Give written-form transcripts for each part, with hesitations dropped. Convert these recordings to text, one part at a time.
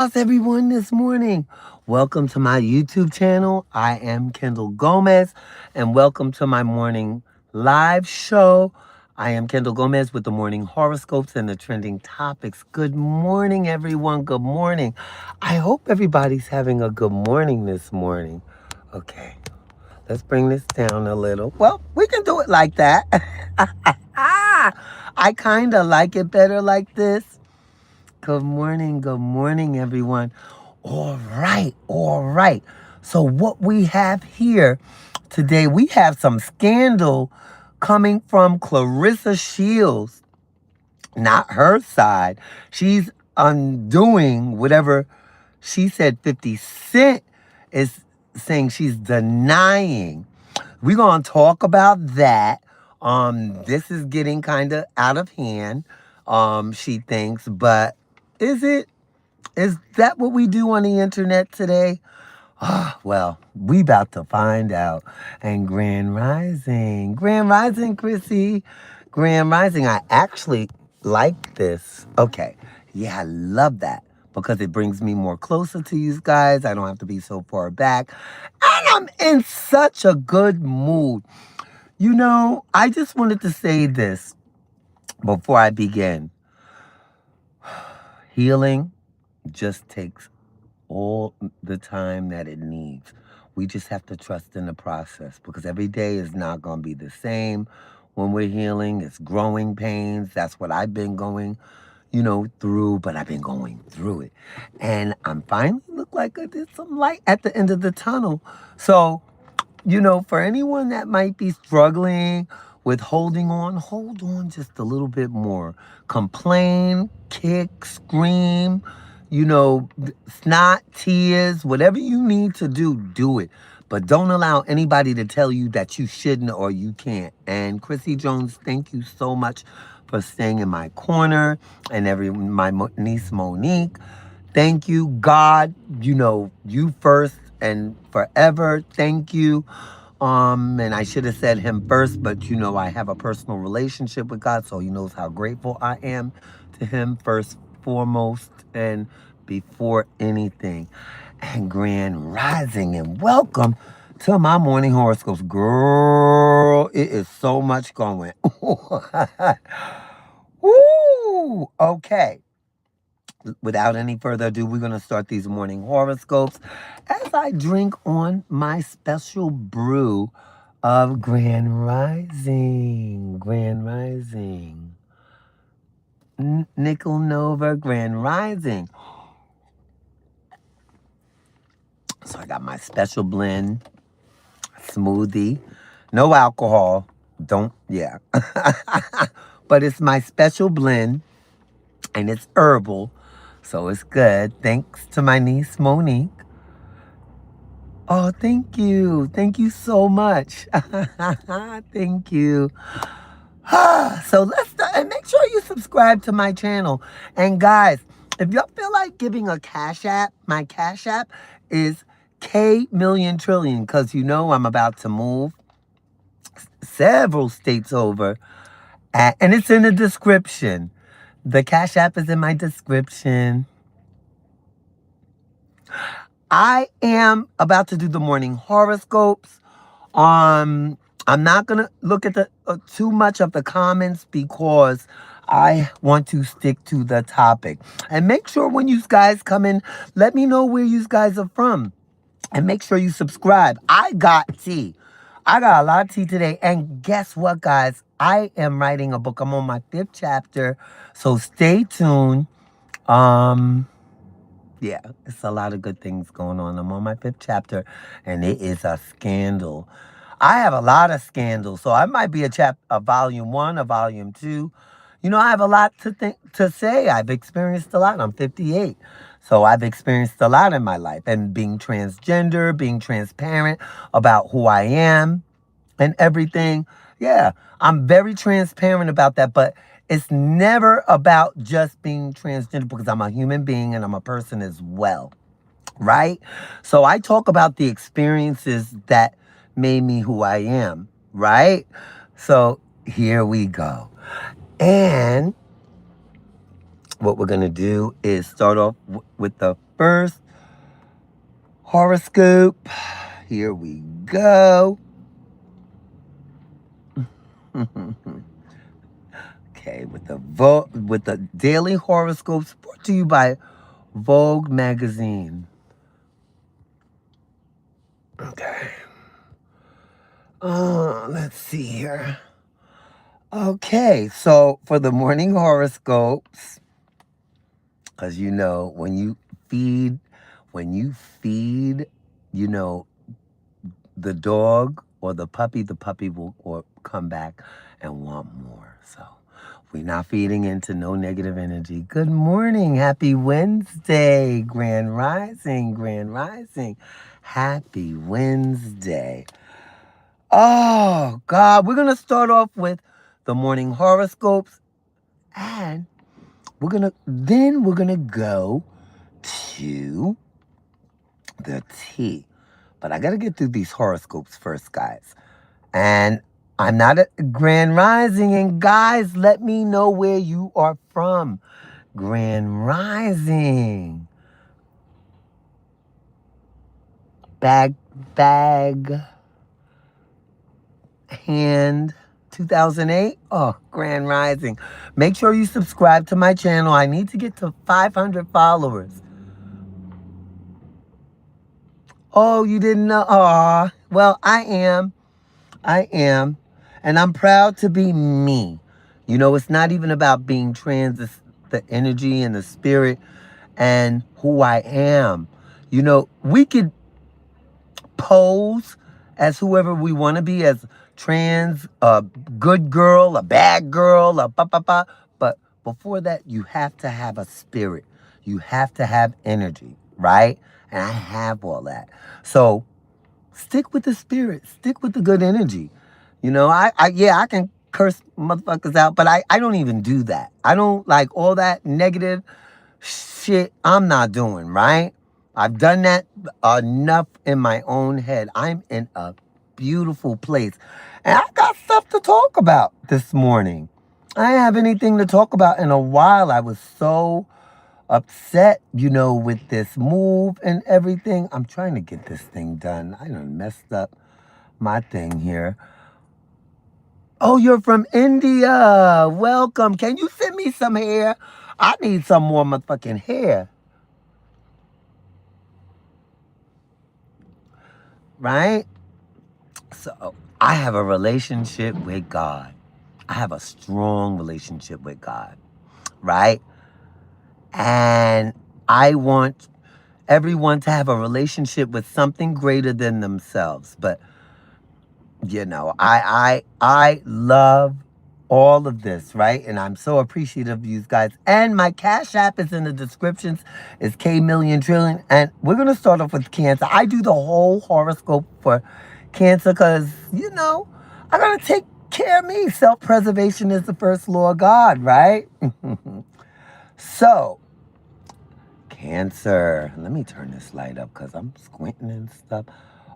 How's everyone this morning? Welcome to my YouTube channel. I am Kendall Gomez, and welcome to my morning live show. I am Kendall Gomez with the morning horoscopes and the trending topics. Good morning, everyone. Good morning. I hope everybody's having a good morning this morning. Okay, let's bring this down a little. Well, we can do it like that. I kind of like it better like this. Good morning, everyone. All right, all right. So, what we have here today, we have some scandal coming from Clarissa Shields, not her side. She's undoing whatever she said 50 Cent is saying she's denying. We're going to talk about that. This is getting kind of out of hand, she thinks, but is it? Is that what we do on the internet today? Well, we about to find out. And Grand Rising, Chrissy. Grand Rising, I actually like this. Okay, yeah, I love that because it brings me more closer to you guys. I don't have to be so far back. And I'm in such a good mood. I just wanted to say this before I begin. Healing just takes all the time that it needs. We just have to trust in the process because every day is not going to be the same when we're healing. It's growing pains. That's what I've been going, through, but I've been going through it. And I'm finally look like there's some light at the end of the tunnel. So, for anyone that might be struggling with holding on, hold on just a little bit more. Complain, kick, scream, snot, tears, whatever you need to do, do it. But don't allow anybody to tell you that you shouldn't or you can't. And Chrissy Jones, thank you so much for staying in my corner. And my niece Monique, thank you. God, you first and forever. Thank you. And I should have said him first, but I have a personal relationship with God, so he knows how grateful I am to him first, foremost, and before anything. And Grand Rising, and welcome to my morning horoscopes. Girl, it is so much going. Woo! Okay. Without any further ado, we're going to start these morning horoscopes as I drink on my special brew of Grand Rising. Grand Rising. Nickel Nova Grand Rising. So I got my special blend smoothie. No alcohol. Yeah. But it's my special blend and it's herbal. So it's good. Thanks to my niece Monique. Oh, thank you. Thank you so much. Thank you. So let's start, and make sure you subscribe to my channel. And guys, if y'all feel like giving a cash app, my cash app is K Million Trillion, because I'm about to move several states over. And it's in the description. The cash app is in my description. I am about to do the morning horoscopes. I'm not gonna look at the too much of the comments because I want to stick to the topic. And make sure when you guys come in, let me know where you guys are from. And make sure you subscribe. I got tea. I got a lot of tea today. And guess what, guys? I am writing a book. I'm on my 5th chapter. So stay tuned. Yeah, it's a lot of good things going on. I'm on my 5th chapter, and it is a scandal. I have a lot of scandals, so I might be a volume 1, a volume 2. I have a lot to say. I've experienced a lot. I'm 58, so I've experienced a lot in my life, and being transgender, being transparent about who I am, and everything. Yeah, I'm very transparent about that, but it's never about just being transgender because I'm a human being and I'm a person as well, right? So I talk about the experiences that made me who I am, right? So here we go. And what we're going to do is start off with the first horoscope. Here we go. Okay, with the daily horoscopes brought to you by Vogue magazine. Okay. Let's see here. Okay, so for the morning horoscopes, because feed, when you feed, you know, the dog or the puppy will or come back and want more. So we're not feeding into no negative energy. Good morning. Happy Wednesday. Grand Rising. Grand Rising. Happy Wednesday. Oh, God. We're going to start off with the morning horoscopes. And we're going to go to the tea. But I got to get through these horoscopes first, guys. And I'm not a Grand Rising. And guys, let me know where you are from. Grand Rising. Bag, hand, 2008. Oh, Grand Rising. Make sure you subscribe to my channel. I need to get to 500 followers. Oh, you didn't know? Aw. Well, I am. And I'm proud to be me. You know, it's not even about being trans, it's the energy and the spirit and who I am. You know, we could pose as whoever we want to be, as trans, a good girl, a bad girl, a pa. But before that, you have to have a spirit. You have to have energy, right? And I have all that. So stick with the spirit. Stick with the good energy. You know, I can curse motherfuckers out, but I don't even do that. I don't like all that negative shit. I'm not doing, right? I've done that enough in my own head. I'm in a beautiful place. And I got stuff to talk about this morning. I didn't have anything to talk about in a while. I was so upset, with this move and everything. I'm trying to get this thing done. I done messed up my thing here. Oh, you're from India. Welcome. Can you send me some hair? I need some more motherfucking hair. Right? So, I have a relationship with God. I have a strong relationship with God. Right? And I want everyone to have a relationship with something greater than themselves. But I love all of this, right? And I'm so appreciative of you guys. And my Cash App is in the descriptions. It's K Million Trillion. And we're gonna start off with Cancer. I do the whole horoscope for Cancer because, I gotta take care of me. Self-preservation is the first law of God, right? So, Cancer. Let me turn this light up because I'm squinting and stuff.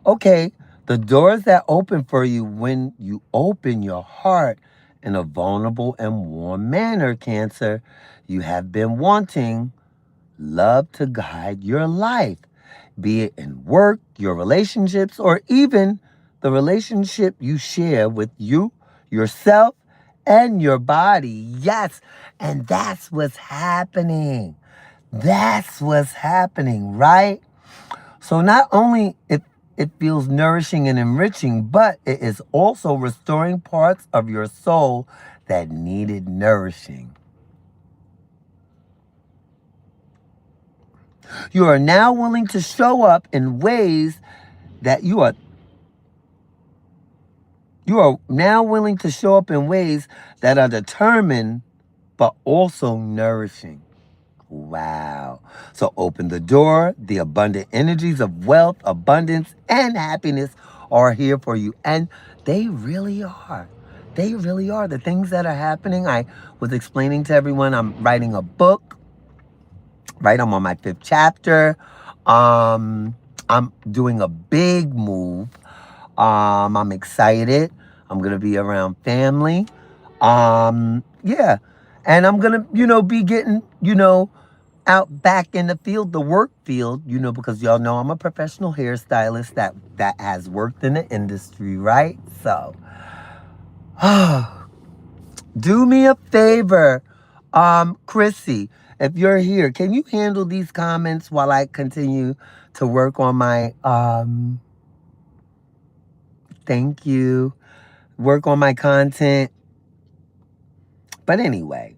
Okay, the doors that open for you when you open your heart in a vulnerable and warm manner, Cancer. You have been wanting love to guide your life, be it in work, your relationships, or even the relationship you share with yourself, and your body. Yes, and that's what's happening. That's what's happening, right? So not only it feels nourishing and enriching, but it is also restoring parts of your soul that needed nourishing. You are now willing to show up in ways that you are now willing to show up in ways that are determined but also nourishing. Wow. So open the door. The abundant energies of wealth, abundance, and happiness are here for you. And they really are. They really are. The things that are happening, I was explaining to everyone, I'm writing a book, right? I'm on my 5th chapter. I'm doing a big move. I'm excited. I'm going to be around family. Yeah. And I'm going to, be getting, out back in the field, the work field, because y'all know I'm a professional hairstylist that has worked in the industry, right? So, do me a favor, Chrissy, if you're here, can you handle these comments while I continue to work on my thank you, work on my content? But anyway,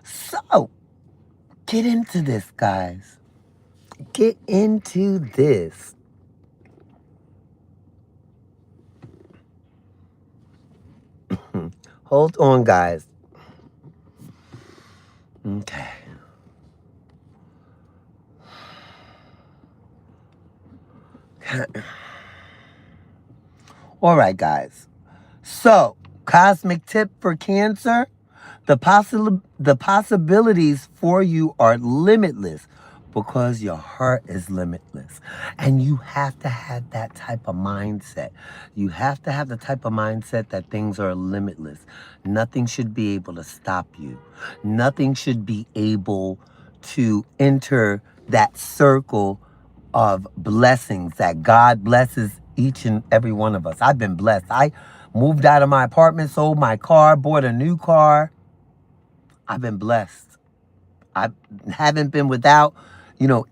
so get into this, guys. Get into this. Hold on, guys. Okay. All right, guys. So, cosmic tip for Cancer. The possibilities for you are limitless because your heart is limitless. And you have to have that type of mindset. You have to have the type of mindset that things are limitless. Nothing should be able to stop you. Nothing should be able to enter that circle of blessings that God blesses each and every one of us. I've been blessed. I moved out of my apartment, sold my car, bought a new car. I've been blessed. I haven't been without,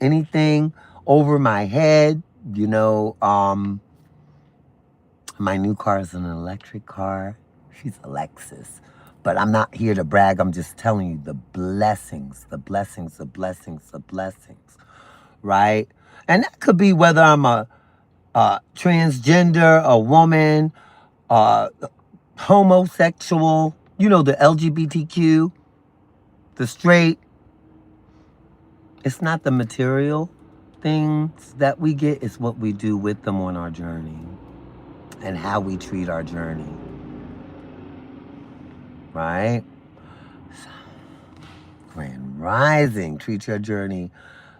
anything over my head. My new car is an electric car. She's a Lexus. But I'm not here to brag. I'm just telling you the blessings, the blessings, the blessings, the blessings, right? And that could be whether I'm a transgender, a woman, homosexual, the LGBTQ, the straight. It's not the material things that we get, it's what we do with them on our journey and how we treat our journey, right? So, Grand Rising, treat your journey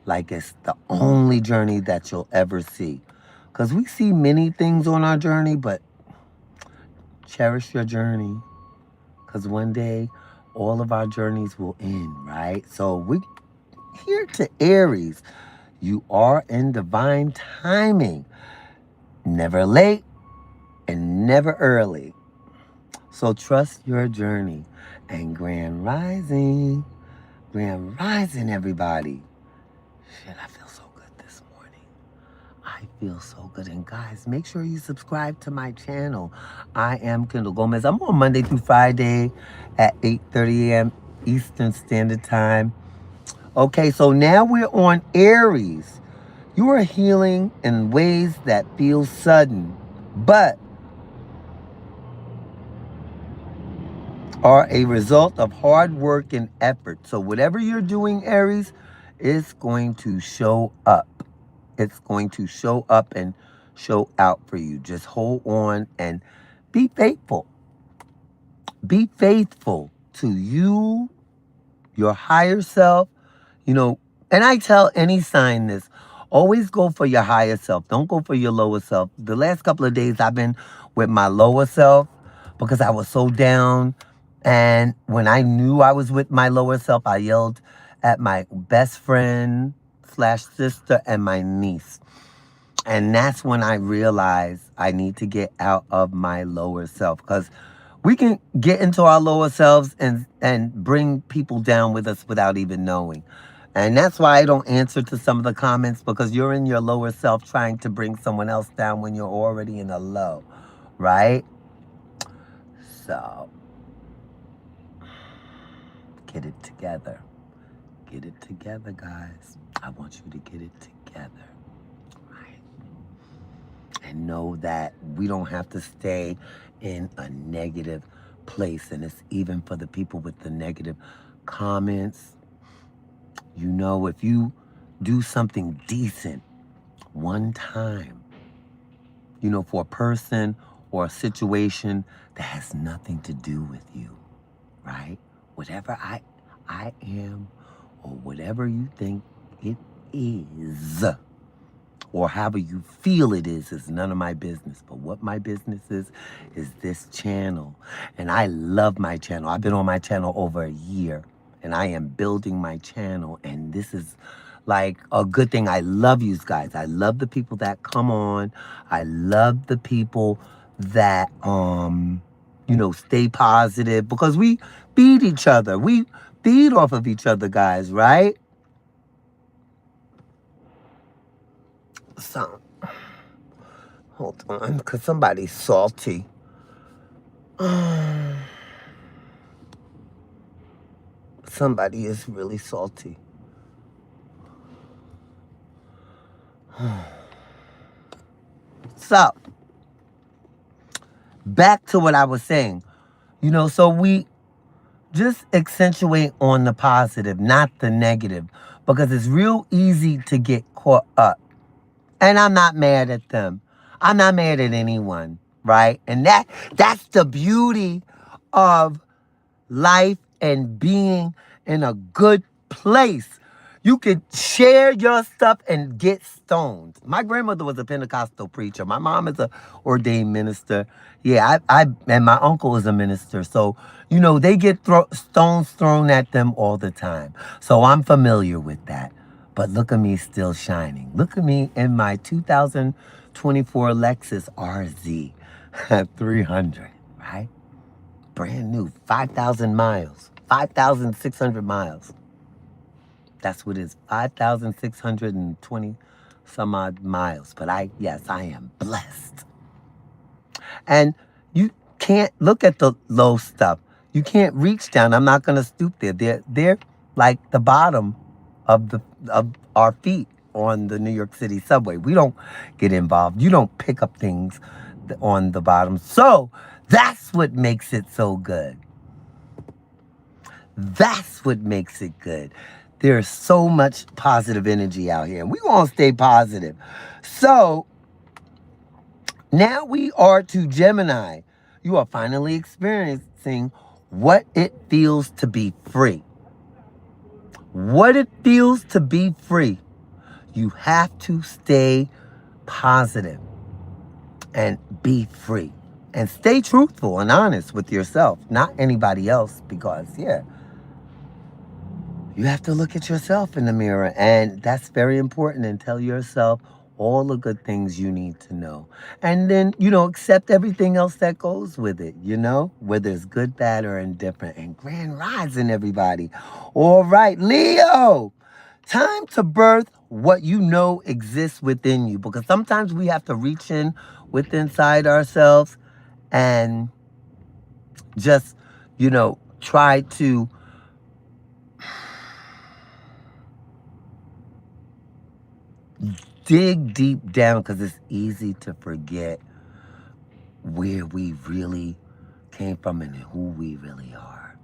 like it's the only journey that you'll ever see. Because we see many things on our journey, but cherish your journey. Because one day, all of our journeys will end, right? So we here to Aries. You are in divine timing. Never late and never early. So trust your journey. And Grand Rising. Grand Rising, everybody. Shit, I feel so good this morning. I feel so good. And guys, make sure you subscribe to my channel. I am Kendall Gomez. I'm on Monday through Friday at 8:30 a.m. Eastern Standard Time. Okay, so now we're on Aries. You are healing in ways that feel sudden, but are a result of hard work and effort. So whatever you're doing, Aries, it's going to show up. It's going to show up and show out for you. Just hold on and be faithful. Be faithful to you, your higher self, and I tell any sign this, always go for your higher self. Don't go for your lower self. The last couple of days I've been with my lower self because I was so down. And when I knew I was with my lower self, I yelled at my best friend / sister and my niece. And that's when I realized I need to get out of my lower self, because we can get into our lower selves and bring people down with us without even knowing. And that's why I don't answer to some of the comments, because you're in your lower self trying to bring someone else down when you're already in a low, right? So, get it together. Get it together, guys. I want you to get it together, right? And know that we don't have to stay in a negative place. And it's even for the people with the negative comments. If you do something decent one time, for a person or a situation that has nothing to do with you, right? Whatever I am, or whatever you think it is, or however you feel it is none of my business. But what my business is this channel. And I love my channel. I've been on my channel over a year. and I am building my channel, and this is like a good thing. I love you guys. I love the people that come on. I love the people that stay positive, because we feed each other. We feed off of each other, guys, right? So, hold on, because somebody's salty. Somebody is really salty. So, back to what I was saying. So we just accentuate on the positive, not the negative, because it's real easy to get caught up. And I'm not mad at them. I'm not mad at anyone, right? And that's the beauty of life and being in a good place. You can share your stuff and get stoned. My grandmother was a Pentecostal preacher. My mom is a ordained minister. Yeah, I and my uncle is a minister. So, they get stones thrown at them all the time. So I'm familiar with that. But look at me still shining. Look at me in my 2024 Lexus RZ 300, right? Brand new, 5,000 miles, 5,600 miles. That's what it is, 5,620 some odd miles. But yes, I am blessed. And you can't look at the low stuff. You can't reach down. I'm not going to stoop there. They're like the bottom of our feet on the New York City subway. We don't get involved. You don't pick up things on the bottom. So that's what makes it so good. That's what makes it good. There's so much positive energy out here, and we want to stay positive. So now we are to Gemini. You are finally experiencing what it feels to be free. What it feels to be free. You have to stay positive and be free. And stay truthful and honest with yourself, not anybody else, because, you have to look at yourself in the mirror, and that's very important, and tell yourself all the good things you need to know. And then, accept everything else that goes with it, whether it's good, bad, or indifferent. And grand rising, everybody. All right, Leo, time to birth what you know exists within you, because sometimes we have to reach in inside ourselves and just, try to dig deep down, because it's easy to forget where we really came from and who we really are.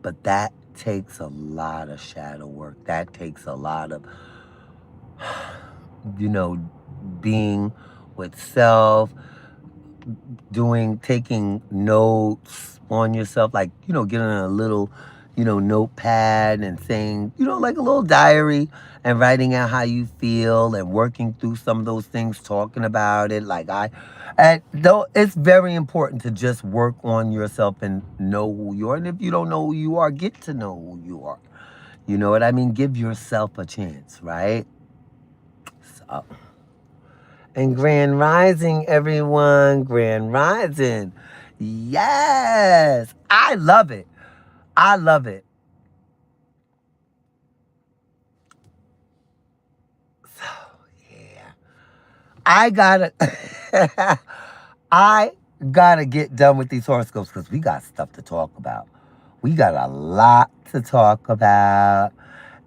But that takes a lot of shadow work. That takes a lot of, being with self, taking notes on yourself, like, getting a little, notepad and saying, like a little diary, and writing out how you feel and working through some of those things, talking about it. And though it's very important to just work on yourself and know who you are. And if you don't know who you are, get to know who you are. You know what I mean? Give yourself a chance, right? So. And grand rising, everyone. Grand rising. Yes. I love it. I love it. So, yeah. I gotta get done with these horoscopes, because we got stuff to talk about. We got a lot to talk about.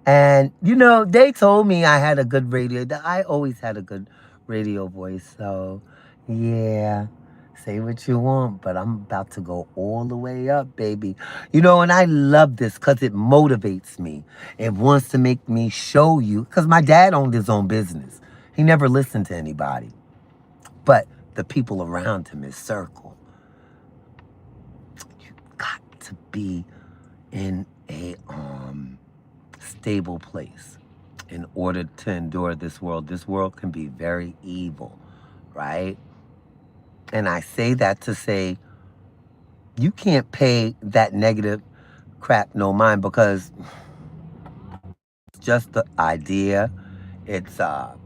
And, they told me I had a good radio. I always had a good radio voice. So, yeah, say what you want, but I'm about to go all the way up, baby. And I love this because it motivates me. It wants to make me show you, because my dad owned his own business. He never listened to anybody, but the people around him, his circle. You got to be in a stable place in order to endure this world. This world can be very evil, right? And I say that to say, you can't pay that negative crap no mind because it's just the idea. It's how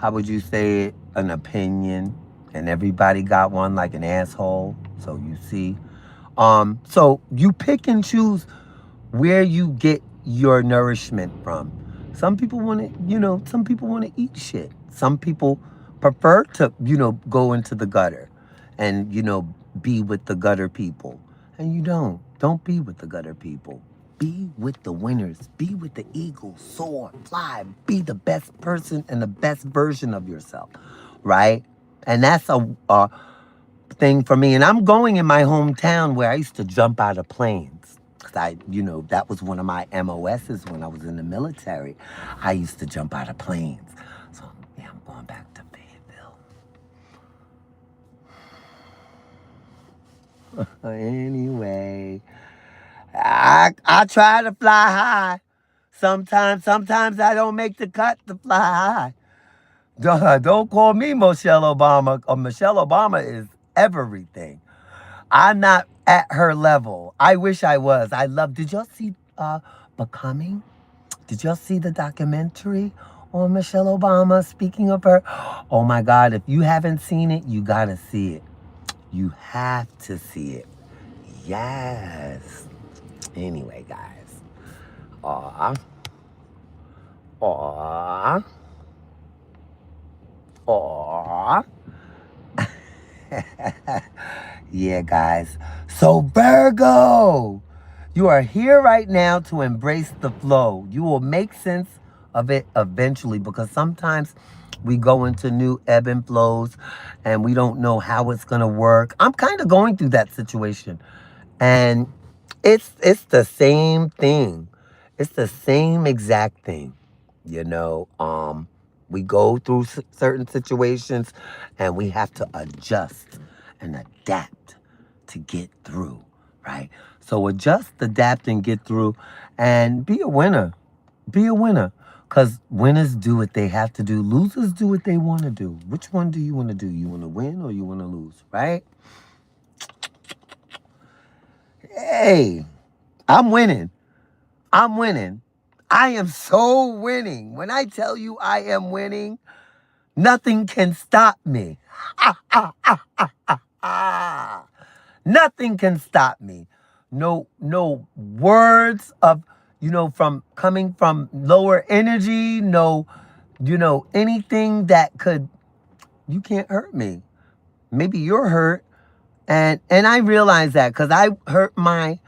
would you say it? An opinion, and everybody got one like an asshole. So you see, so you pick and choose where you get your nourishment from. Some people want to, some people want to eat shit. Some people prefer to, go into the gutter and, be with the gutter people. And you don't. Don't be with the gutter people. Be with the winners. Be with the eagles. Soar, fly. Be the best person and the best version of yourself, right? And that's a thing for me. And I'm going in my hometown where I used to jump out of planes. Because that was one of my MOSs when I was in the military. I used to jump out of planes. So, yeah, I'm going back to Fayetteville. Anyway, I try to fly high. Sometimes I don't make the cut to fly high. Don't call me Michelle Obama. Michelle Obama is everything. I'm not at her level. I wish I was. Did y'all see Becoming? Did y'all see the documentary on Michelle Obama? Speaking of her, oh my God, if you haven't seen it, you gotta see it. You have to see it. Yes. Anyway, guys. Aw. Aw. Aw. Yeah, guys. So, Virgo, you are here right now to embrace the flow. You will make sense of it eventually because sometimes we go into new ebb and flows and we don't know how it's going to work. I'm kind of going through that situation. And it's the same thing. It's the same exact thing. You know, we go through certain situations and we have to adjust and adapt to get through, right? So adjust, adapt, and get through and be a winner. Be a winner. Because winners do what they have to do. Losers do what they want to do. Which one do you want to do? You want to win or you want to lose, right? Hey, I'm winning. I'm winning. I am so winning. When I tell you I am winning, nothing can stop me. Nothing can stop me. No words of, from coming from lower energy, no, anything that could, you can't hurt me. Maybe you're hurt. And I realize that because I hurt my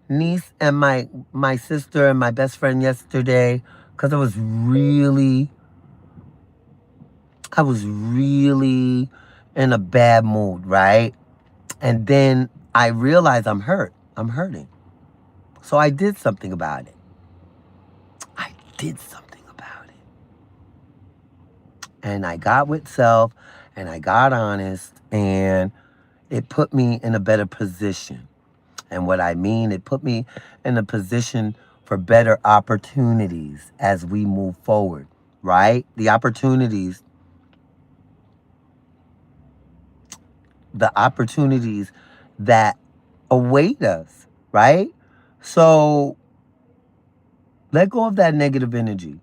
niece and my sister and my best friend yesterday because I was really in a bad mood, right? And then I realized I'm hurt. I'm hurting. So I did something about it. I did something about it. And I got with self and I got honest and it put me in a better position. And what I mean, it put me in a position for better opportunities as we move forward, right? The opportunities that await us, right? So let go of that negative energy.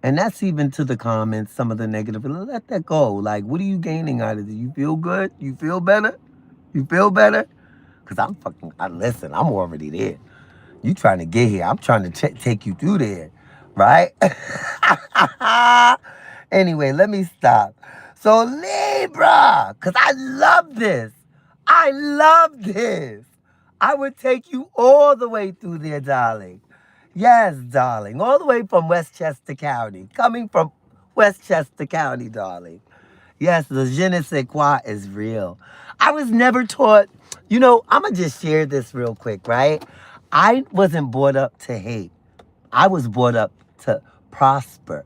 And that's even to the comments, some of the negative. Let that go. Like, what are you gaining out of it? You feel good? You feel better? You feel better? Because listen, I'm already there. You trying to get here. I'm trying to take you through there, right? Anyway, let me stop. So Libra, because I love this. I love this. I would take you all the way through there, darling. Yes, darling. All the way from Westchester County. Coming from Westchester County, darling. Yes, the je ne sais quoi is real. I was never taught, I'm going to just share this real quick, right? I wasn't brought up to hate. I was brought up to prosper,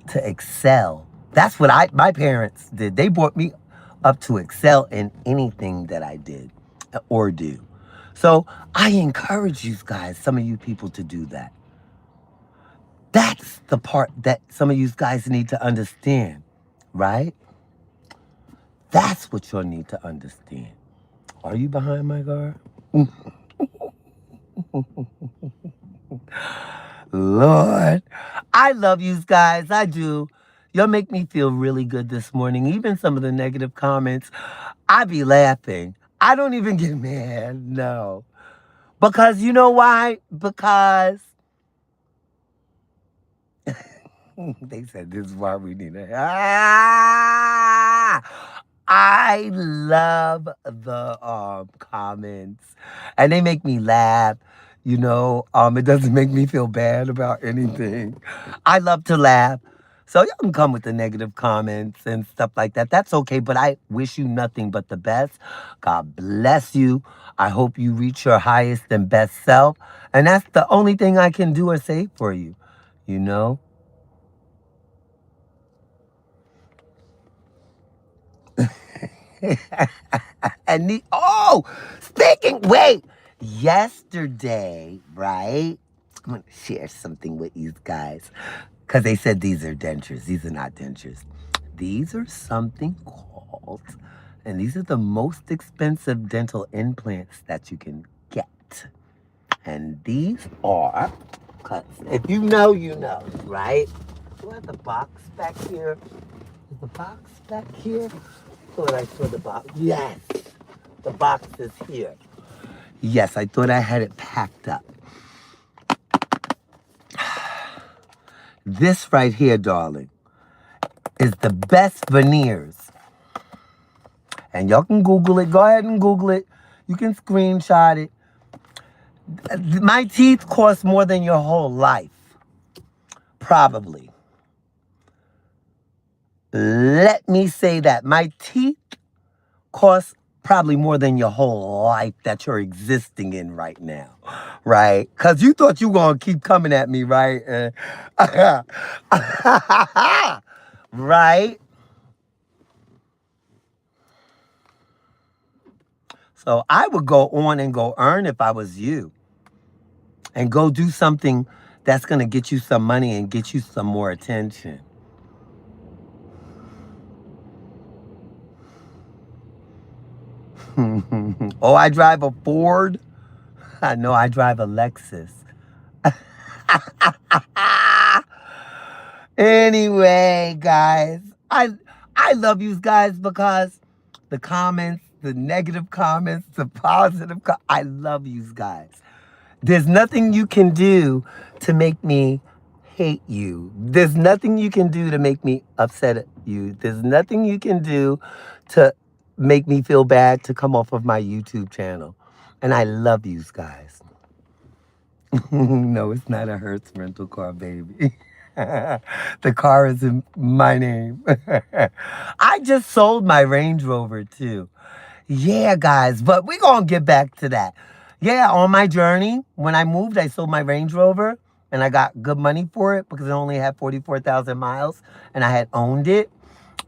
to excel. That's what my parents did. They brought me up to excel in anything that I did or do. So I encourage you guys, some of you people, to do that. That's the part that some of you guys need to understand, right? That's what you'll need to understand. Are you behind my guard? Lord, I love you guys. I do. Y'all make me feel really good this morning. Even some of the negative comments, I be laughing. I don't even get mad. No. Because you know why? Because they said this is why we need it. I love the comments, and they make me laugh. It doesn't make me feel bad about anything. I love to laugh. So y'all can come with the negative comments and stuff like that. That's okay, but I wish you nothing but the best. God bless you. I hope you reach your highest and best self. And that's the only thing I can do or say for you, you know? Wait, yesterday, right? I'm gonna share something with you guys because they said these are dentures. These are not dentures. These are something called, and these are the most expensive dental implants that you can get. And these are, because if you know, you know, right? Do I have the box back here? Is the box back here? Thought I saw the box. Yes, the box is here. Yes, I thought I had it packed up. This right here, darling, is the best veneers. And y'all can Google it. Go ahead and Google it. You can screenshot it. My teeth cost more than your whole life. Probably. Let me say that. My teeth cost probably more than your whole life that you're existing in right now, right? Because you thought you were going to keep coming at me, right? Right? So I would go on and go earn if I was you and go do something that's going to get you some money and get you some more attention. Oh, I drive a Ford? I know I drive a Lexus. Anyway, guys, I love you guys because the comments, the negative comments, the positive, I love you guys. There's nothing you can do to make me hate you. There's nothing you can do to make me upset at you. There's nothing you can do to make me feel bad to come off of my YouTube channel. And I love you guys. No, it's not a Hertz rental car, baby. The car is in my name. I just sold my Range Rover too. Yeah, guys, but we're going to get back to that. Yeah, on my journey, when I moved, I sold my Range Rover and I got good money for it because it only had 44,000 miles and I had owned it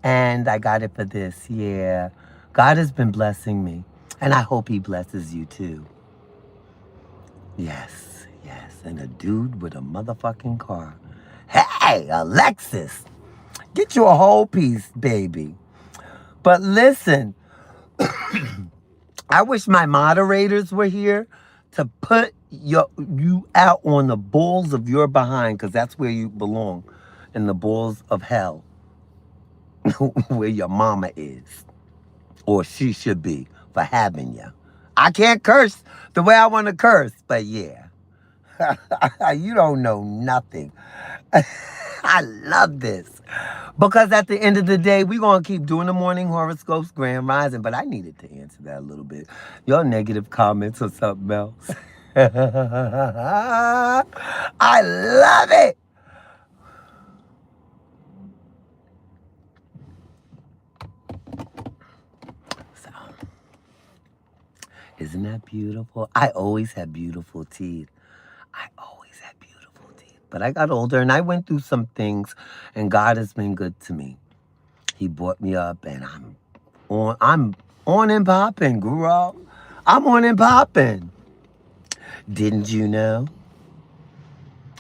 and I got it for this. Yeah, God has been blessing me and I hope he blesses you too. Yes, yes, and a dude with a motherfucking car. Hey, Alexis, get you a whole piece, baby. But listen, I wish my moderators were here to put you out on the balls of your behind, because that's where you belong, in the balls of hell, where your mama is, or she should be, for having you. I can't curse the way I want to curse, but yeah. You don't know nothing. I love this. Because at the end of the day, we're going to keep doing the morning horoscopes, grand rising. But I needed to answer that a little bit. Your negative comments or something else. I love it. So, isn't that beautiful? I always had beautiful teeth. I always had beautiful teeth. But I got older and I went through some things, and God has been good to me. He brought me up, and I'm on and popping, girl. I'm on and popping. Didn't you know?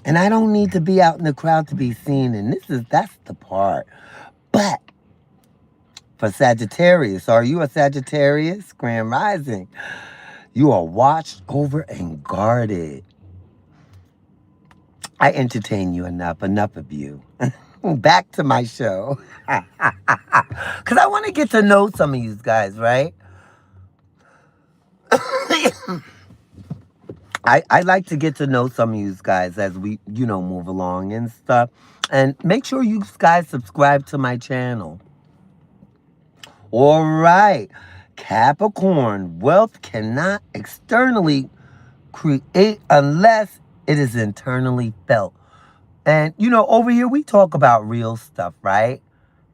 And I don't need to be out in the crowd to be seen, and that's the part. But for Sagittarius, are you a Sagittarius? Grand Rising. You are watched over and guarded. I entertain you enough. Enough of you. Back to my show. Because I want to get to know some of you guys, right? I like to get to know some of you guys as we, move along and stuff. And make sure you guys subscribe to my channel. All right. Capricorn, wealth cannot externally create unless it is internally felt. And, over here we talk about real stuff, right?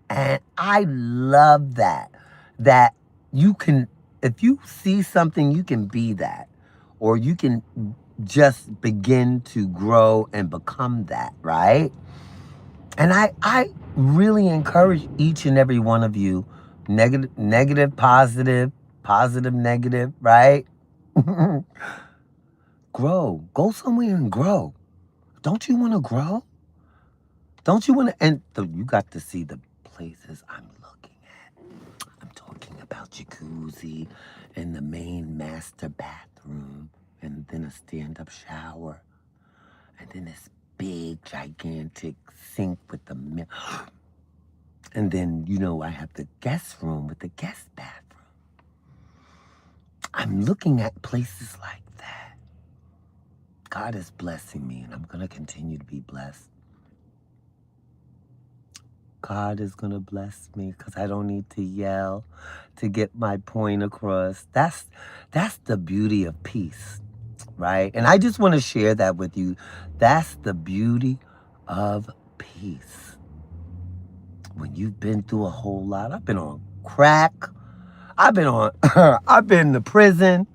And I love that. That you can, if you see something, you can be that. Or you can just begin to grow and become that, right? And I really encourage each and every one of you, negative, positive, positive, negative, right? Grow. Go somewhere and grow. Don't you want to grow? Don't you want to? And you got to see the places I'm looking at. I'm talking about jacuzzi and the main master bathroom, and then a stand-up shower, and then this big, gigantic sink with the mirror. And then, I have the guest room with the guest bathroom. I'm looking at places like that. God is blessing me, and I'm going to continue to be blessed. God is going to bless me because I don't need to yell to get my point across. That's the beauty of peace, right? And I just want to share that with you. That's the beauty of peace. When you've been through a whole lot, I've been on crack. I've been to prison.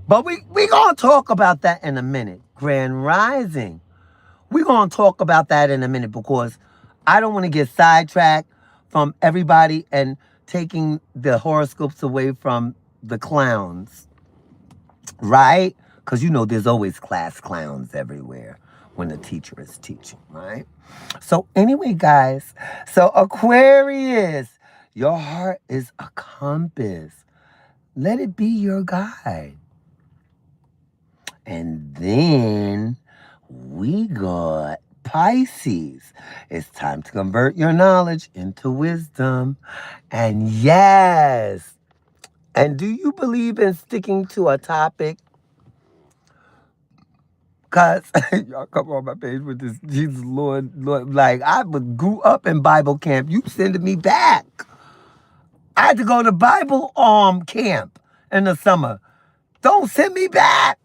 But we going to talk about that in a minute. Grand Rising. We're going to talk about that in a minute because I don't want to get sidetracked from everybody and taking the horoscopes away from the clowns, right? Because there's always class clowns everywhere when the teacher is teaching, right? So anyway, guys, so Aquarius, your heart is a compass. Let it be your guide. And then we got Pisces. It's time to convert your knowledge into wisdom. And yes. And do you believe in sticking to a topic? Because y'all come on my page with this Jesus Lord. Like, grew up in Bible camp. You sending me back. I had to go to Bible camp in the summer. Don't send me back.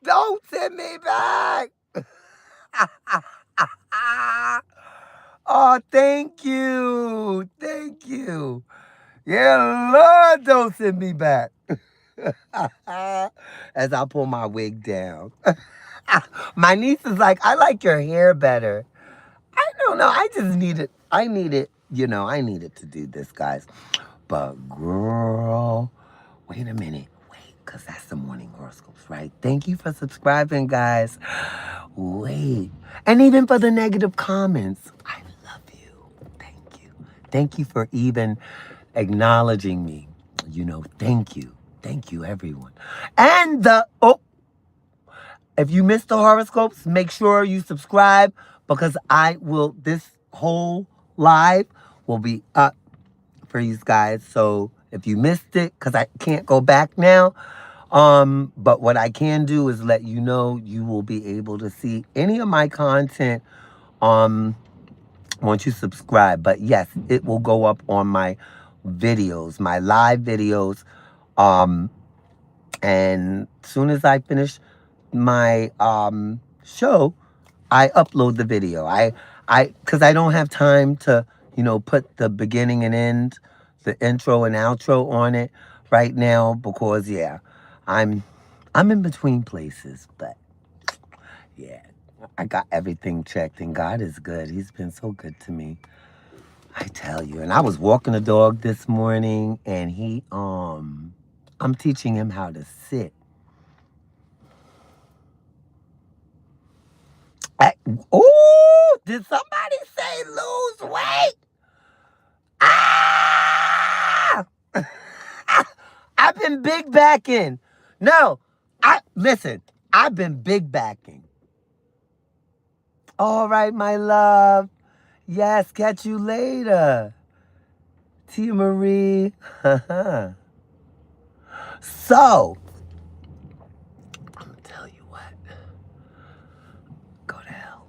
Don't send me back. Oh, thank you. Thank you. Yeah, Lord, don't send me back. As I pull my wig down. My niece is like, I like your hair better. I don't know. I needed to do this, guys. But girl, wait a minute. Wait, because that's the morning horoscopes, right? Thank you for subscribing, guys. Wait. And even for the negative comments, I love you. Thank you. Thank you for even acknowledging me. Thank you. Thank you, everyone. And if you missed the horoscopes, make sure you subscribe because this whole live will be up for you guys. So if you missed it, because I can't go back now, but what I can do is let you know you will be able to see any of my content once you subscribe. But yes, it will go up on my videos, my live videos. And as soon as I finish my show, I upload the video. Because I don't have time to, put the beginning and end, the intro and outro on it right now because yeah, I'm in between places, but yeah, I got everything checked and God is good. He's been so good to me. I tell you. And I was walking the dog this morning and I'm teaching him how to sit. Oh, did somebody say lose weight? Ah! been big backing. No, listen, I've been big backing. All right, my love. Yes, catch you later. Tia Marie. So, I'm going to tell you what. Go to hell.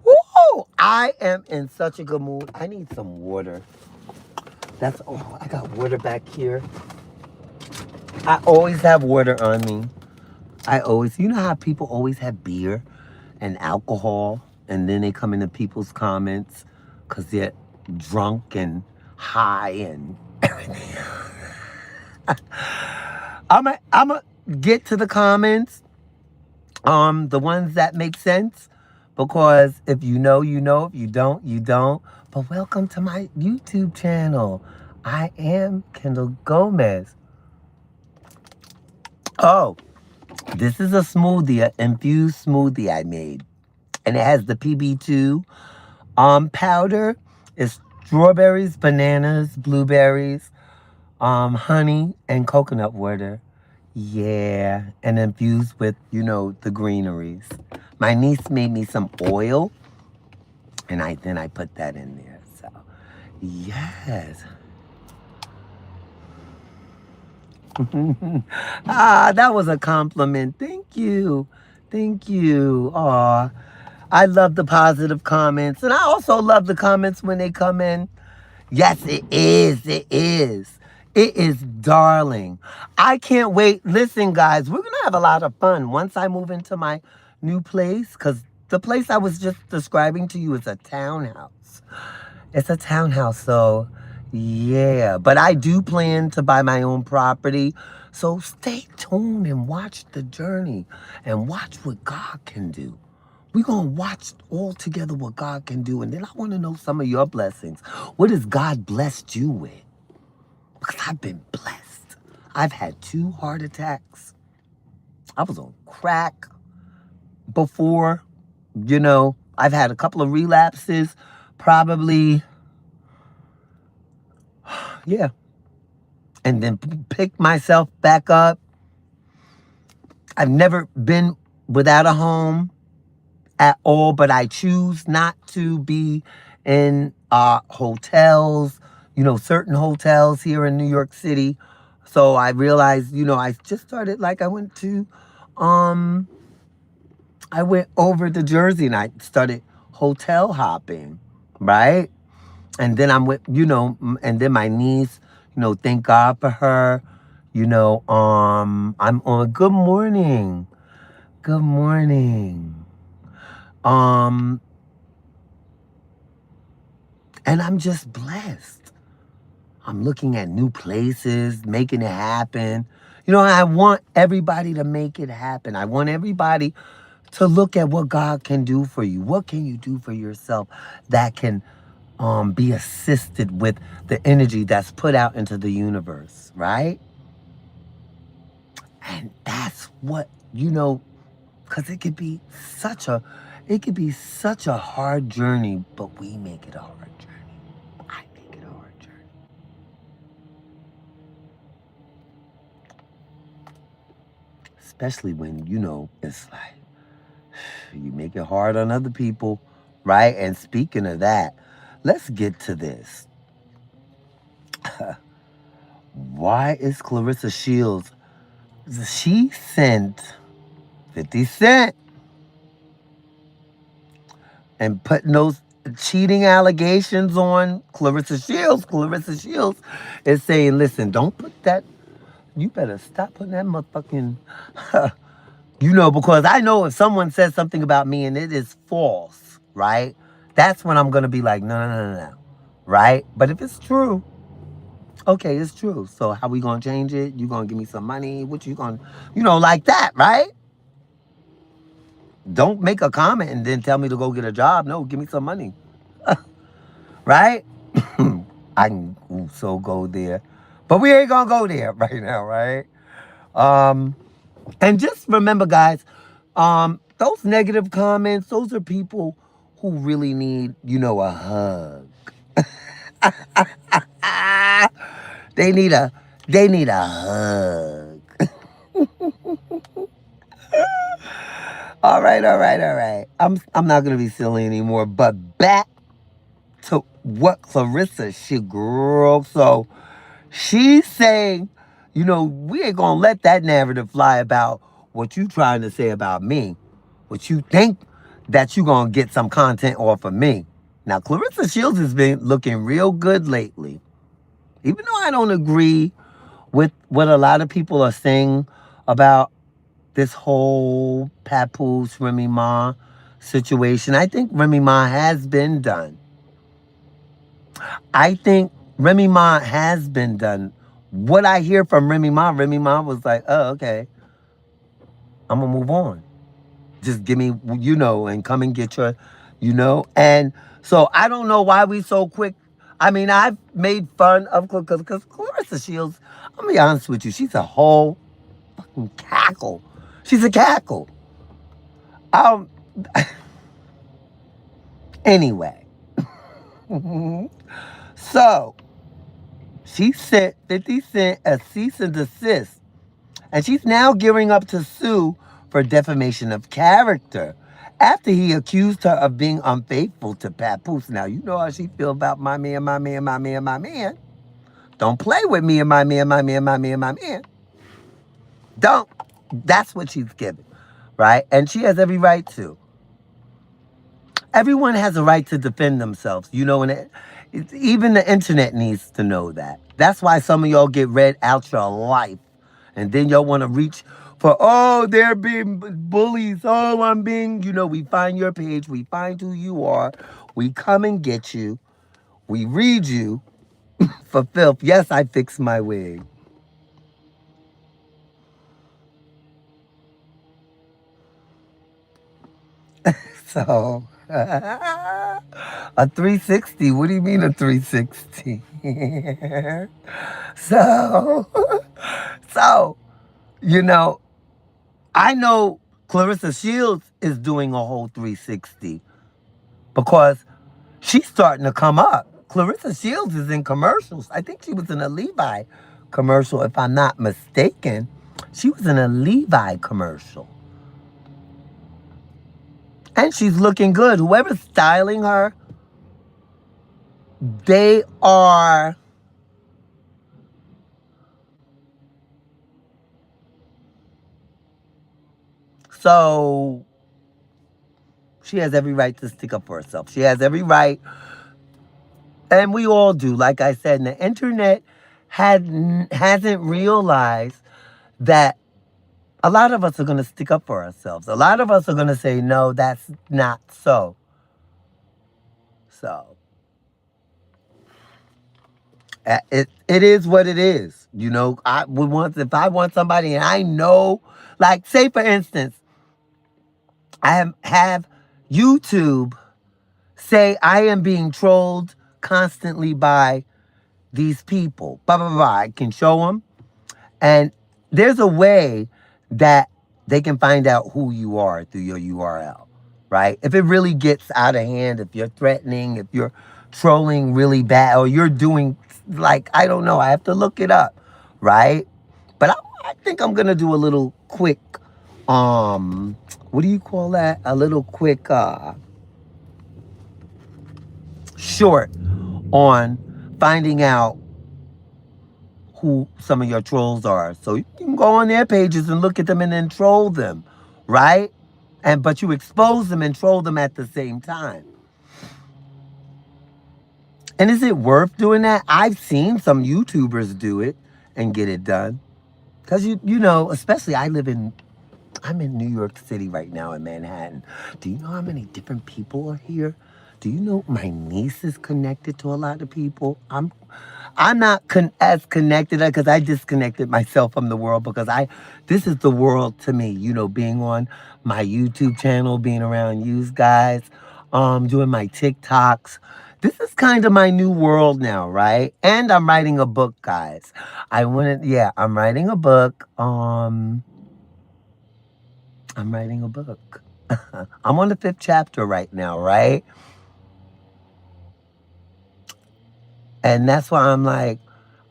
Woo! I am in such a good mood. I need some water. I got water back here. I always have water on me. You know how people always have beer and alcohol, and then they come into people's comments because they're drunk and high and everything. I'm a get to the comments, the ones that make sense, because if you know, you know. If you don't, you don't. But welcome to my YouTube channel. I am Kendall Gomez. Oh, this is a smoothie, an infused smoothie I made. And it has the PB2 powder. It's strawberries, bananas, blueberries, honey, and coconut water. Yeah, and infused with, the greeneries. My niece made me some oil, and then I put that in there. So, yes. That was a compliment. Thank you. Thank you. Aw. I love the positive comments. And I also love the comments when they come in. Yes, it is. It is. It is darling. I can't wait. Listen, guys, we're going to have a lot of fun once I move into my new place, because the place I was just describing to you is a townhouse. It's a townhouse, so yeah. But I do plan to buy my own property. So stay tuned and watch the journey and watch what God can do. We're going to watch all together what God can do. And then I want to know some of your blessings. What has God blessed you with? Because I've been blessed. I've had 2 heart attacks. I was on crack before. I've had a couple of relapses. Probably, yeah. And then pick myself back up. I've never been without a home at all, but I choose not to be in hotels, certain hotels here in New York City. So I realized, I just started, I went over to Jersey and I started hotel hopping, right? And then and then my niece, thank God for her. I'm on good morning. Good morning. And I'm just blessed. I'm looking at new places, making it happen. I want everybody to make it happen. I want everybody to look at what God can do for you. What can you do for yourself that can be assisted with the energy that's put out into the universe, right? And that's what, because it could be such a hard journey, but we make it a hard journey. I make it a hard journey. Especially when, it's like, you make it hard on other people, right? And speaking of that, let's get to this. Why is Clarissa Shields? She sent 50 Cent and putting those cheating allegations on Clarissa Shields. Clarissa Shields is saying, listen, don't put that, you better stop putting that motherfucking, because I know if someone says something about me and it is false, right? That's when I'm going to be like, no, right? But if it's true, okay, it's true. So how we going to change it? You going to give me some money? What you going to, like that, right? Don't make a comment and then tell me to go get a job. No, give me some money. Right? I can so go there. But we ain't going to go there right now, right? And just remember, guys, those negative comments, those are people who really need, a hug. They need a they need a hug. All right. I'm not gonna be silly anymore. But back to what Clarissa should grow. So she's saying, we ain't gonna let that narrative fly about what you trying to say about me. What you think that you gonna get some content off of me. Now Clarissa Shields has been looking real good lately. Even though I don't agree with what a lot of people are saying about this whole Papoose Remy Ma situation. I think Remy Ma has been done. I think Remy Ma has been done. What I hear from Remy Ma was like, oh, okay, I'm gonna move on. Just give me, and come and get your. And so I don't know why we so quick. I mean, I've made fun of because Clarissa Shields. I'm gonna be honest with you, she's a whole fucking cackle. She's a cackle. Um. Anyway, so she sent 50 Cent a cease and desist, and she's now gearing up to sue for defamation of character after he accused her of being unfaithful to Papoose. Now, you know how she feel about my man, my man, my man, my man. Don't play with me and my man, my man, my man, my man. Don't. That's what she's giving, right? And she has every right to. Everyone has a right to defend themselves, and even the internet needs to know that. That's why some of y'all get read out your life. And then y'all want to reach for, oh, they're being bullies. Oh, I'm being, we find your page. We find who you are. We come and get you. We read you for filth. Yes, I fixed my wig. So, a 360. What do you mean a 360? so, so, you know, I know Clarissa Shields is doing a whole 360 because she's starting to come up. Clarissa Shields is in commercials. I think she was in a Levi commercial, if I'm not mistaken. She was in a Levi commercial. And she's looking good. Whoever's styling her, they are. So she has every right to stick up for herself. She has every right. And we all do. Like I said, and the internet hasn't realized that a lot of us are going to stick up for ourselves. A lot of us are going to say, no, that's not so. So it is what it is. I would want, if I want somebody and I know, like, say for instance, have YouTube say I am being trolled constantly by these people. Blah, blah, blah. I can show them. And there's a way that they can find out who you are through your URL, right? If it really gets out of hand, if you're threatening, if you're trolling really bad, or you're doing, like, I don't know, I have to look it up, right? But I think I'm going to do a little quick, what do you call that? A little quick, short on finding out who some of your trolls are. So you can go on their pages and look at them and then troll them, right? But you expose them and troll them at the same time. And is it worth doing that? I've seen some YouTubers do it and get it done. Cause especially I'm in New York City right now in Manhattan. Do you know how many different people are here? Do you know my niece is connected to a lot of people? I'm not as connected because I disconnected myself from the world because this is the world to me, being on my YouTube channel, being around you guys, doing my TikToks. This is kind of my new world now, right? And I'm writing a book, guys. I'm writing a book. I'm writing a book. I'm on the 5th chapter right now, right? And that's why I'm like,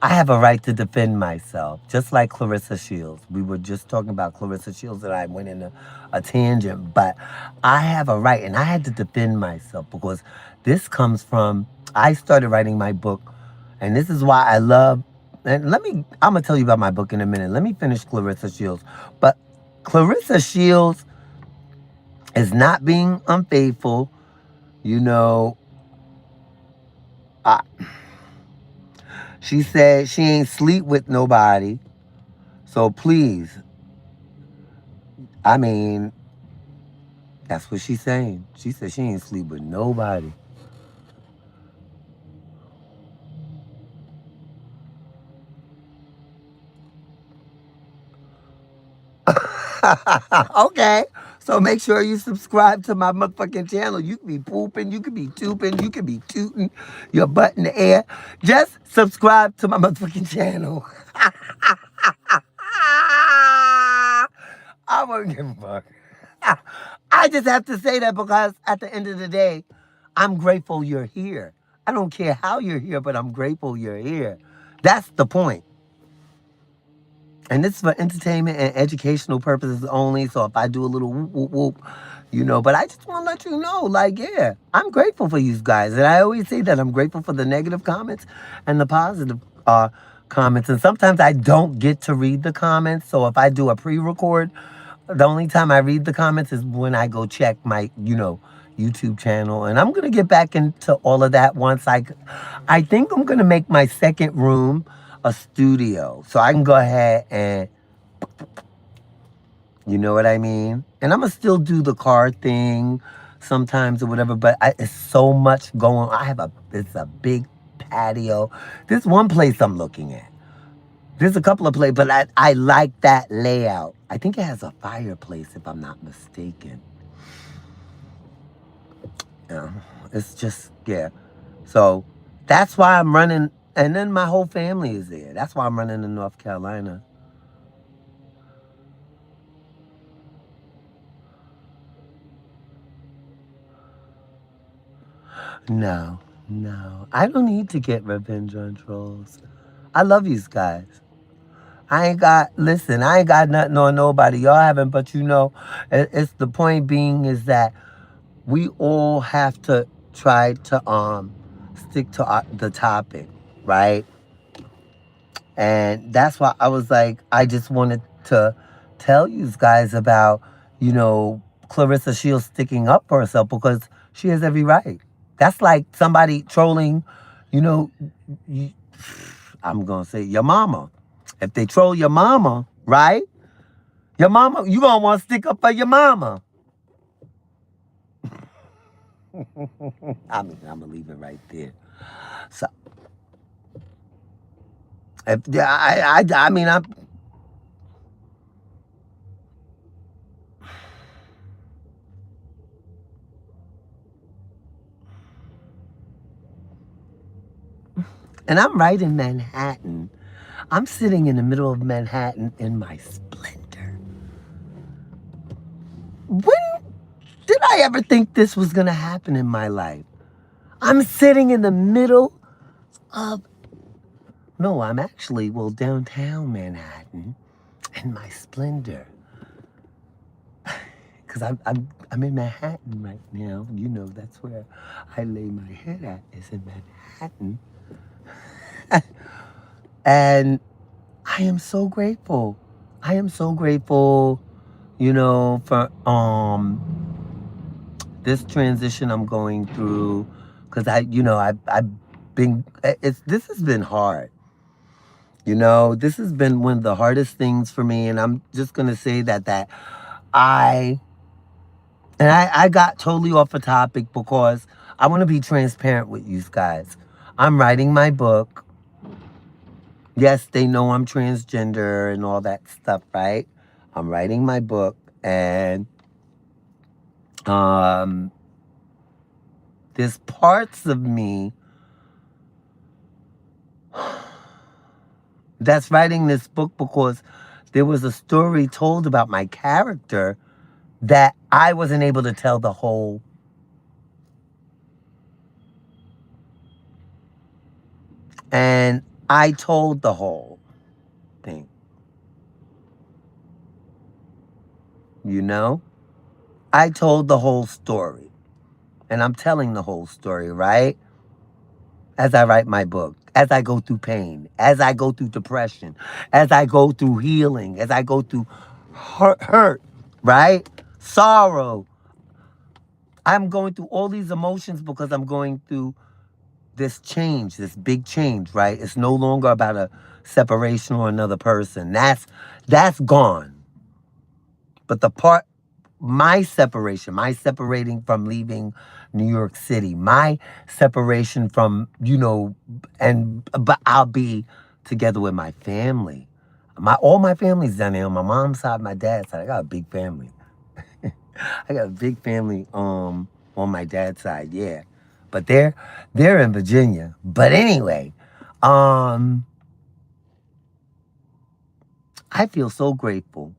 I have a right to defend myself, just like Clarissa Shields. We were just talking about Clarissa Shields and I went in a tangent, but I have a right and I had to defend myself because this comes from, I started writing my book, and this is why I love, and I'm going to tell you about my book in a minute. Let me finish Clarissa Shields. But Clarissa Shields is not being unfaithful. You know, I, she said she ain't sleep with nobody. So please, I mean, that's what she's saying. She said she ain't sleep with nobody. Okay. So make sure you subscribe to my motherfucking channel. You can be pooping, you can be tubing, you can be tooting your butt in the air. Just subscribe to my motherfucking channel. I won't give a fuck. I just have to say that because at the end of the day, I'm grateful you're here. I don't care how you're here, but I'm grateful you're here. That's the point. And this is for entertainment and educational purposes only. So if I do a little whoop, whoop, whoop, but I just want to let you know, like, yeah, I'm grateful for you guys. And I always say that I'm grateful for the negative comments and the positive comments. And sometimes I don't get to read the comments. So if I do a pre-record, the only time I read the comments is when I go check my, YouTube channel. And I'm going to get back into all of that once I think I'm going to make my second room a studio. So I can go ahead and, you know what I mean? And I'm going to still do the car thing sometimes or whatever, but it's so much going. It's a big patio. There's one place I'm looking at. There's a couple of places, but I like that layout. I think it has a fireplace, if I'm not mistaken. Yeah, it's just, yeah. So that's why I'm running, and then my whole family is there. That's why I'm running in North Carolina. No, no. I don't need to get revenge on trolls. I love you guys. Listen, I ain't got nothing on nobody. Y'all haven't, but it's the point being is that we all have to try to stick to the topic, right? And that's why I was like, I just wanted to tell you guys about, Clarissa Shields sticking up for herself because she has every right. That's like somebody trolling, you know, you, I'm going to say your mama. If they troll your mama, right? Your mama, you going to want to stick up for your mama. I'm going to leave it right there. So, yeah, I mean, and I'm right in Manhattan. I'm sitting in the middle of Manhattan in my splendor. When did I ever think this was going to happen in my life? I'm sitting in the middle of, no, I'm actually, downtown Manhattan in my splendor. Because I'm in Manhattan right now. That's where I lay my head at, is in Manhattan. And I am so grateful. I am so grateful, for this transition I'm going through, because I've been this has been hard. This has been one of the hardest things for me, and I'm just gonna say that I I got totally off a topic because I want to be transparent with you guys. I'm writing my book. Yes, they know I'm transgender and all that stuff, right? I'm writing my book, and um there's parts of me that's writing this book because there was a story told about my character that I wasn't able to tell the whole. And I told the whole thing, you know? I told the whole story. And I'm telling the whole story, right? As I write my book, as I go through pain, as I go through depression, as I go through healing, as I go through hurt, right? Sorrow. I'm going through all these emotions because I'm going through this change, this big change, right? It's no longer about a separation or another person. That's gone. But the part, my separation, my separating from leaving New York City, my separation from, but I'll be together with my family. All my family's down there on my mom's side, my dad's side. I got a big family. I got a big family on my dad's side, yeah. But they're in Virginia. But anyway, I feel so grateful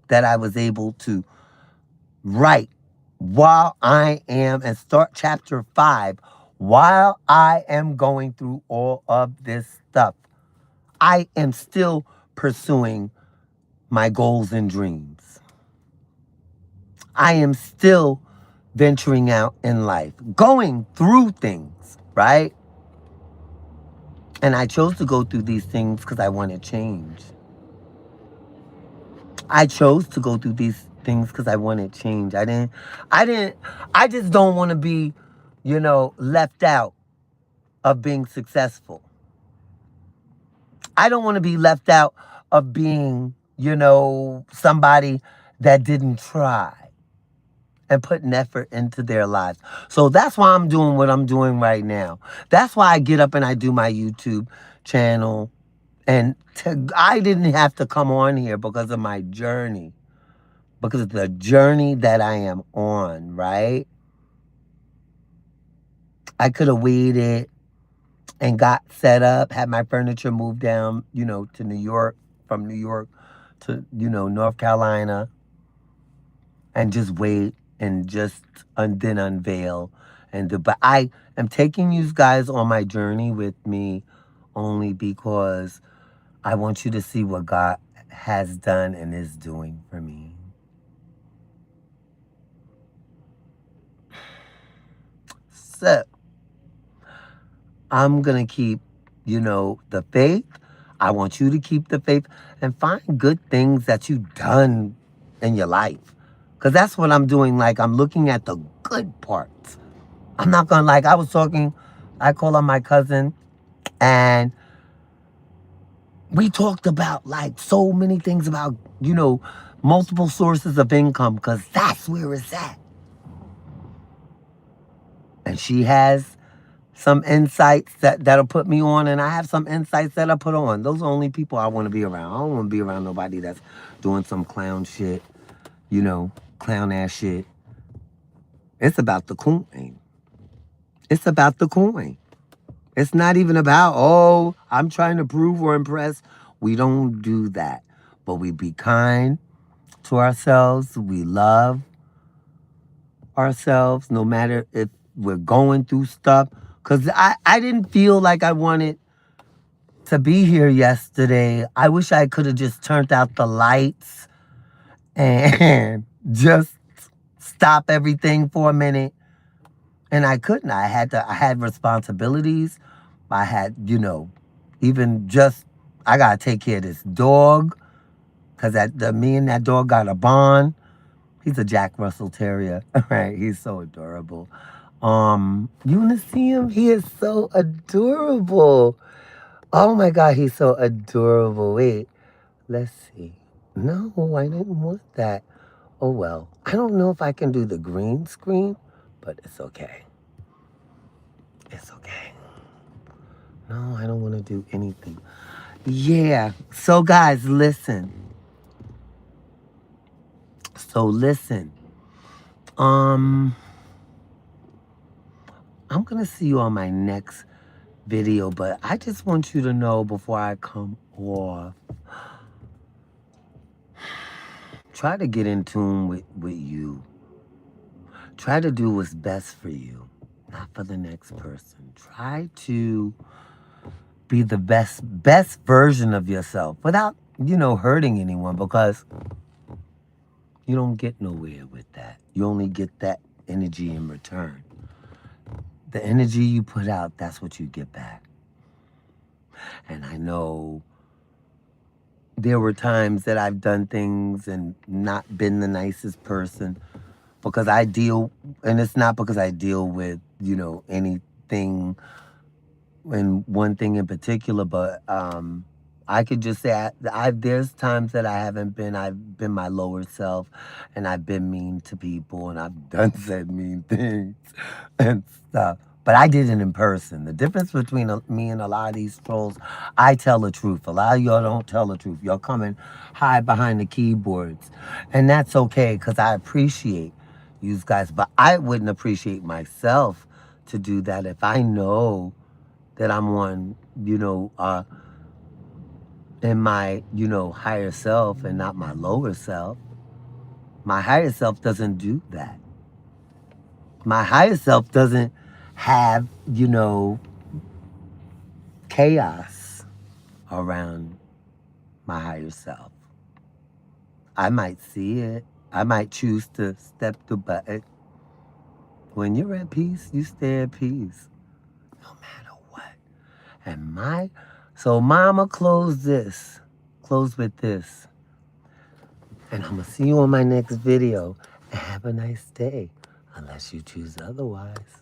that I was able to write while I am and start chapter 5 while I am going through all of this stuff. I am still pursuing my goals and dreams. I am still venturing out in life, going through things, right? And I chose to go through these things because I wanted change. I chose to go through these things because I wanted change. I just don't want to be, left out of being successful. I don't want to be left out of being, somebody that didn't try and put an effort into their lives. So that's why I'm doing what I'm doing right now. That's why I get up and I do my YouTube channel. And I didn't have to come on here because of my journey. Because of the journey that I am on, right? I could have waited and got set up, had my furniture moved down, to New York, from New York to, North Carolina, and just wait and just then unveil. But I am taking you guys on my journey with me only because I want you to see what God has done and is doing for me. So, I'm going to keep, the faith. I want you to keep the faith and find good things that you've done in your life. Because that's what I'm doing. Like, I'm looking at the good parts. I'm not going to, I call on my cousin, and we talked about, like, so many things about, multiple sources of income, because that's where it's at. And she has some insights that'll put me on, and I have some insights that I put on. Those are the only people I want to be around. I don't want to be around nobody that's doing some clown shit, clown ass shit. It's about the coin. It's about the coin. It's not even about, oh, I'm trying to prove or impress. We don't do that. But we be kind to ourselves. We love ourselves no matter if we're going through stuff. Because I didn't feel like I wanted to be here yesterday. I wish I could have just turned out the lights and just stop everything for a minute. And I couldn't. I had responsibilities. I had, even just, I got to take care of this dog. Because me and that dog got a bond. He's a Jack Russell Terrier. Right? He's so adorable. You want to see him? He is so adorable. Oh my God, he's so adorable. Wait, let's see. No, I didn't want that. Oh well. I don't know if I can do the green screen, but it's okay. It's okay. No, I don't want to do anything. Yeah. So guys, listen. I'm gonna see you on my next video, but I just want you to know before I come off. try to get in tune with you. Try to do what's best for you, not for the next person. Try to be the best version of yourself without, hurting anyone, because you don't get nowhere with that. You only get that energy in return. The energy you put out, that's what you get back. And I know there were times that I've done things and not been the nicest person, because and it's not because I deal with, anything and one thing in particular, but I could just say there's times that I've been my lower self, and I've been mean to people, and I've done said mean things and stuff. But I did it in person. The difference between me and a lot of these trolls, I tell the truth. A lot of y'all don't tell the truth. Y'all come and hide behind the keyboards, and that's okay, because I appreciate you guys. But I wouldn't appreciate myself to do that if I know that I'm on, in my, higher self and not my lower self. My higher self doesn't do that. My higher self doesn't have, chaos around my higher self. I might see it. I might choose to step through, but when you're at peace, you stay at peace, no matter what. And so mama, close with this. And I'm going to see you on my next video. And have a nice day, unless you choose otherwise.